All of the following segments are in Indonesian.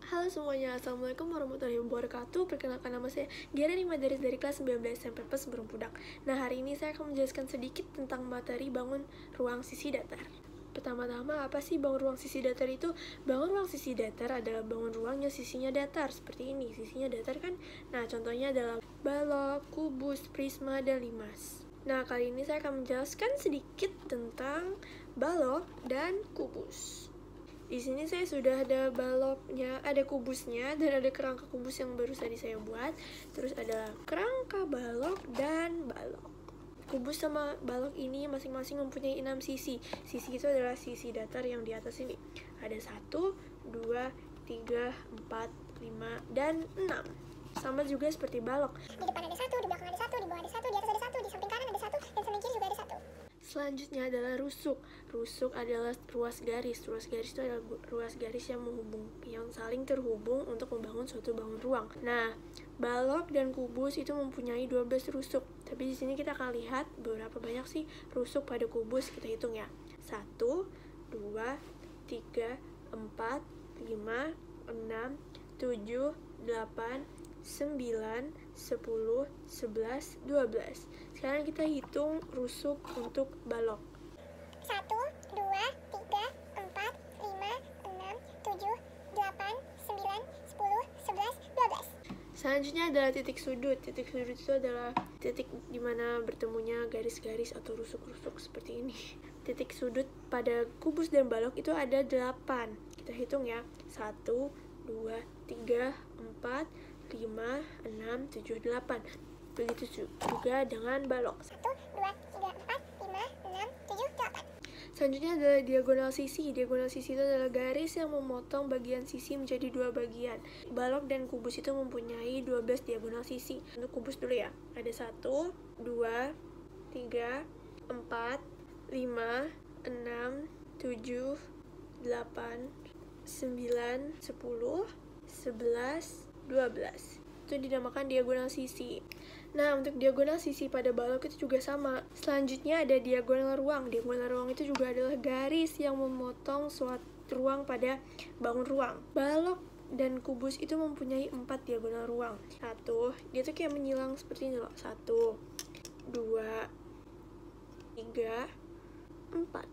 Halo semuanya, Assalamualaikum warahmatullahi wabarakatuh. Perkenalkan, nama saya Giara Madaris dari kelas 19 SMP PES Berempudak. Nah, hari ini saya akan menjelaskan sedikit tentang materi bangun ruang sisi datar. Pertama-tama, apa sih bangun ruang sisi datar itu? Bangun ruang sisi datar adalah bangun ruangnya sisinya datar, seperti ini. Sisinya datar kan? Nah, contohnya adalah balok, kubus, prisma, dan limas. Nah, kali ini saya akan menjelaskan sedikit tentang balok dan kubus. Di sini saya sudah ada baloknya, ada kubusnya, dan ada kerangka kubus yang baru tadi saya buat. Terus ada kerangka balok dan balok. Kubus sama balok ini masing-masing mempunyai 6 sisi. Sisi itu adalah sisi datar yang di atas ini. Ada 1, 2, 3, 4, 5, dan 6. Sama juga seperti balok. Di depan ada 1, di belakang ada 1, di bawah ada 1, di atas ada 1, di samping kanan ada 1, dan samping kiri juga ada 1. Selanjutnya adalah rusuk. Rusuk adalah ruas garis. Ruas garis itu adalah ruas garis yang saling terhubung untuk membangun suatu bangun ruang. Nah, balok dan kubus itu mempunyai 12 rusuk. Tapi di sini kita akan lihat berapa banyak sih rusuk pada kubus. Kita hitung ya. 1, 2, 3, 4, 5, 6, 7, 8, 9, 10, 11, 12. Sekarang kita hitung rusuk untuk balok. 1, 2, 3, 4, 5, 6, 7, 8, 9, 10, 11, 12. Selanjutnya adalah titik sudut. Titik sudut itu adalah titik di mana bertemunya garis-garis atau rusuk-rusuk seperti ini. Titik sudut pada kubus dan balok itu ada 8. Kita hitung ya. 1, 2, 3, 4, 5, 6, 7, 8. Begitu juga dengan balok. 1, 2, 3, 4, 5, 6, 7, 8. Selanjutnya adalah diagonal sisi. Diagonal sisi itu adalah garis yang memotong bagian sisi menjadi 2 bagian. Balok dan kubus itu mempunyai 12 diagonal sisi. Untuk kubus dulu ya. Ada 1, 2, 3, 4, 5, 6, 7, 8, 9, 10, 11, 12. Itu dinamakan diagonal sisi. Nah, untuk diagonal sisi pada balok itu juga sama. Selanjutnya ada diagonal ruang. Diagonal ruang itu juga adalah garis yang memotong suatu ruang pada bangun ruang. Balok dan kubus itu mempunyai 4 diagonal ruang. 1, dia tuh kayak menyilang seperti ini loh. 1, 2, 3, 4.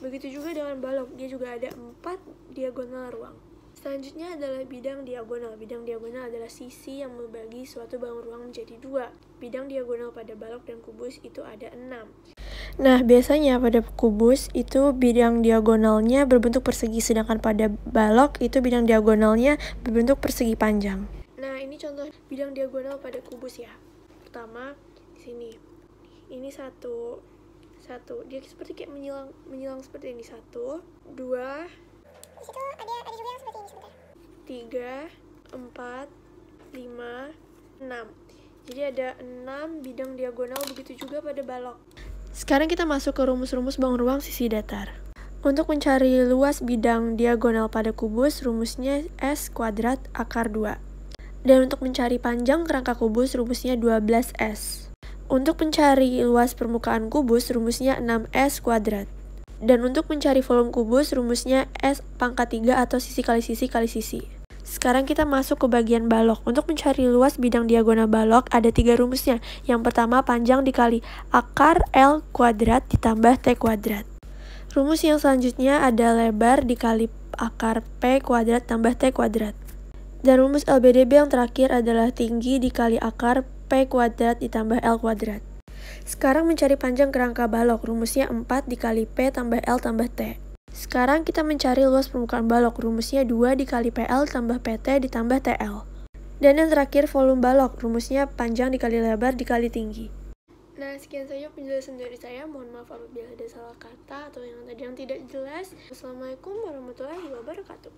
Begitu juga dengan balok, dia juga ada 4 diagonal ruang. Selanjutnya adalah bidang diagonal. Bidang diagonal adalah sisi yang membagi suatu bangun ruang menjadi 2. Bidang diagonal pada balok dan kubus itu ada 6. Nah, biasanya pada kubus itu bidang diagonalnya berbentuk persegi, sedangkan pada balok itu bidang diagonalnya berbentuk persegi panjang. Nah, ini contoh bidang diagonal pada kubus ya. Pertama, di sini. Ini 1. Dia seperti kayak menyilang seperti ini. 1, 2, Di situ ada juga yang seperti ini sebentar. 3, 4, 5, 6. Jadi ada 6 bidang diagonal, begitu juga pada balok. Sekarang kita masuk ke rumus-rumus bangun ruang sisi datar. Untuk mencari luas bidang diagonal pada kubus, rumusnya S kuadrat akar 2. Dan untuk mencari panjang kerangka kubus, rumusnya 12S. Untuk mencari luas permukaan kubus, rumusnya 6S kuadrat. Dan untuk mencari volume kubus, rumusnya S pangkat 3 atau sisi kali sisi kali sisi. Sekarang kita masuk ke bagian balok. Untuk mencari luas bidang diagonal balok, ada 3 rumusnya. Yang pertama, panjang dikali akar L kuadrat ditambah T kuadrat. Rumus yang selanjutnya ada lebar dikali akar P kuadrat tambah T kuadrat. Dan rumus LBDB yang terakhir adalah tinggi dikali akar P kuadrat ditambah L kuadrat. Sekarang mencari panjang kerangka balok, rumusnya 4 dikali P tambah L tambah T. Sekarang kita mencari luas permukaan balok, rumusnya 2 dikali PL tambah PT ditambah TL. Dan yang terakhir volume balok, rumusnya panjang dikali lebar dikali tinggi. Nah, sekian saja penjelasan dari saya. Mohon maaf apabila ada salah kata atau yang tadi yang tidak jelas. Wassalamualaikum warahmatullahi wabarakatuh.